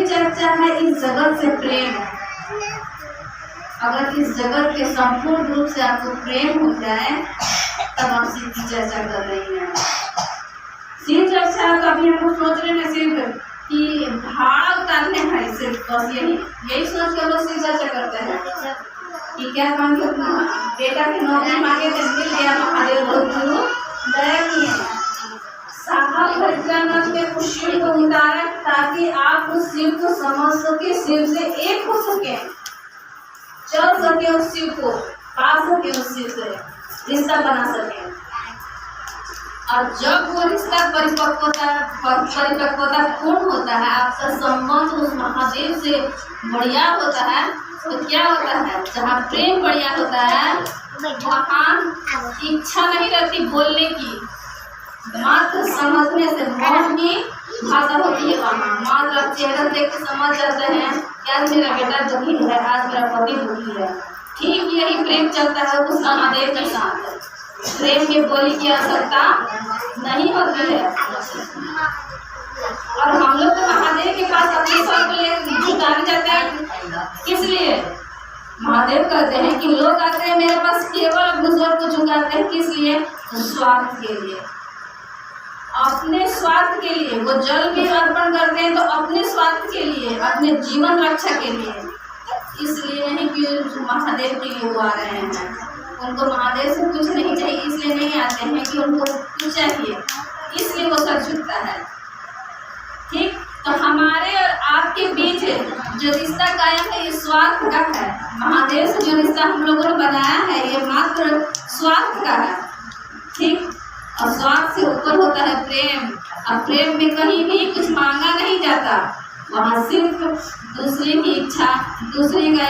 चर्चा है इस जगत से प्रेम। अगर इस जगत के संपूर्ण रूप से आपको प्रेम हो जाए तब आप शिव की चर्चा कर रही हैं। शिव चर्चा तो अभी हम लोग सोच रहे हैं सिर्फ कि भाड़ा उतारने हैं, सिर्फ बस यही सोच के लोग शिव चर्चा करते हैं कि क्या मांगे, बेटा की नौकरी मांगे तो मिल गया, महादेव बहुत दया किए। साहब हरिद्रानाथ में उस शिव को उतारा ताकि आप उस शिव को समझ सके, शिव से एक हो सके, चल सके, उस शिव को पा सके, उस शिव से रिश्ता बना सके। और जब वो रिश्ता परिपक्वता पूर्ण होता है, आपका संबंध उस महादेव से बढ़िया होता है, तो क्या होता है, जहाँ प्रेम बढ़िया होता है वहाँ इच्छा नहीं रहती बोलने की, मात्र समझने से मौन की भाषा होती है। वहाँ मात्र आप चेहरा देख के समझ जाते हैं कि आज मेरा बेटा दुखी है, आज मेरा पति दुखी है। ठीक यही प्रेम चलता है उस महादेव के साथ। प्रेम की बोली की आवश्यकता नहीं होती है। और हम लोग तो महादेव के पास अपने स्वर को ले झुकाने जाते हैं। किस लिए? महादेव कहते हैं कि लोग आते हैं मेरे पास केवल अपने स्वर को झुकाते हैं, किस लिए? स्वार्थ के लिए, अपने स्वार्थ के लिए। वो जल भी अर्पण करते हैं तो अपने स्वार्थ के लिए, अपने जीवन रक्षा के लिए, इसलिए नहीं कि महादेव के लिए वो आ रहे हैं। उनको महादेव से कुछ नहीं चाहिए, इसलिए नहीं आते हैं कि उनको कुछ चाहिए, इसलिए वो सर झुकता है। ठीक, तो हमारे और आपके बीच जो रिश्ता कायम है ये स्वार्थ का है। महादेव से जो रिश्ता हम लोगों ने बनाया है ये मात्र स्वार्थ का है। ठीक, और स्वार्थ से ऊपर होता है प्रेम। और प्रेम में कहीं भी कुछ मांगा नहीं जाता, वहाँ सिर्फ दूसरे की इच्छा, दूसरे का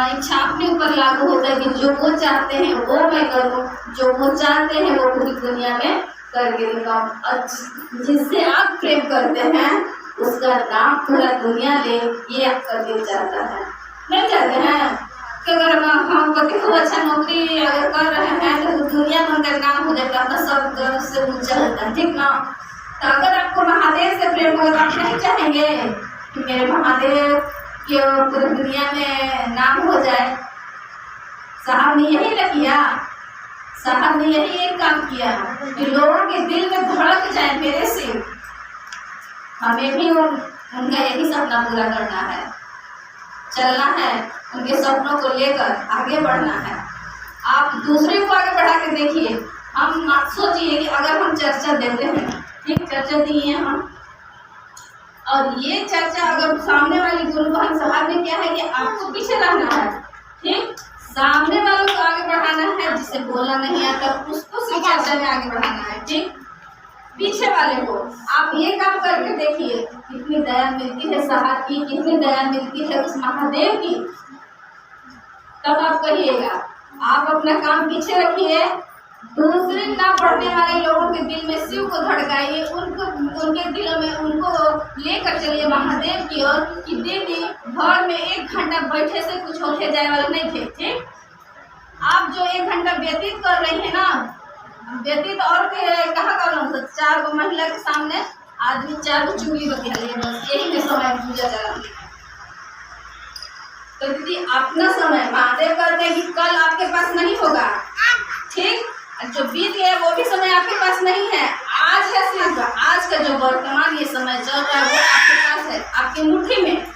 इच्छा अपने ऊपर लागू होता है कि जो वो चाहते हैं वो मैं करूँ, जो वो चाहते हैं वो पूरी दुनिया में करके दिखाऊं। और जिससे आप प्रेम करते हैं उसका नाम पूरा दुनिया ले, ये आपका दिल चाहता है। नहीं चाहते हैं कि अगर हम पति को अच्छा नौकरी अगर कर रहे हैं तो दुनिया में उनका नाम हो जाता है, सब गर्व से ऊंचा होता है। ठीक ना? तो अगर आपको महादेव से प्रेम होगा तो आप नहीं चाहेंगे कि मेरे महादेव के पूरी दुनिया में नाम हो जाए। साहब ने यही न किया, साहब ने यही एक काम किया कि लोगों के दिल में धड़क जाए मेरे से। हमें भी उनका यही सपना पूरा करना है, चलना है, उनके सपनों को लेकर आगे बढ़ना है। आप दूसरे को आगे बढ़ा के देखिए। हम मत सोचिए कि अगर हम चर्चा देते हैं, ठीक, चर्चा दी है हम, और ये चर्चा अगर सामने वाली गुरु बहन साहब ने क्या है कि आपको पीछे रहना है। ठीक, सामने वालों को आगे बढ़ाना है, जिसे बोलना नहीं आता उसको सिर्फ चर्चा में आगे बढ़ाना है। ठीक, पीछे वाले को आप ये काम करके देखिए कितनी दया मिलती है साहब की, कितनी दया मिलती है उस महादेव की। तब आप कहिएगा, आप अपना काम पीछे रखिए, दूसरे ना पढ़ने वाले लोगों के दिल में शिव को धड़काइए, उनके दिलों में उनको लेकर चलिए महादेव की ओर कि दीदी घर में 1 घंटा बैठे से कुछ होके जाए वाला नहीं थे। ठीक, आप जो 1 घंटा व्यतीत कर रही है ना, व्यतीत और कहाँ कर रहा 4 गो महिला के सामने आदमी 4 गो चुंगली बतिया लिए, बस यही में समय पूजा चला। तो दीदी अपना समय महादेव कहते हैं कि कल आपके पास नहीं होगा। ठीक, जो बीत गया वो भी समय आपके पास नहीं है, आज है सिर्फ आज का जो वर्तमान ये समय चल रहा है वो आपके पास है, आपकी मुट्ठी में।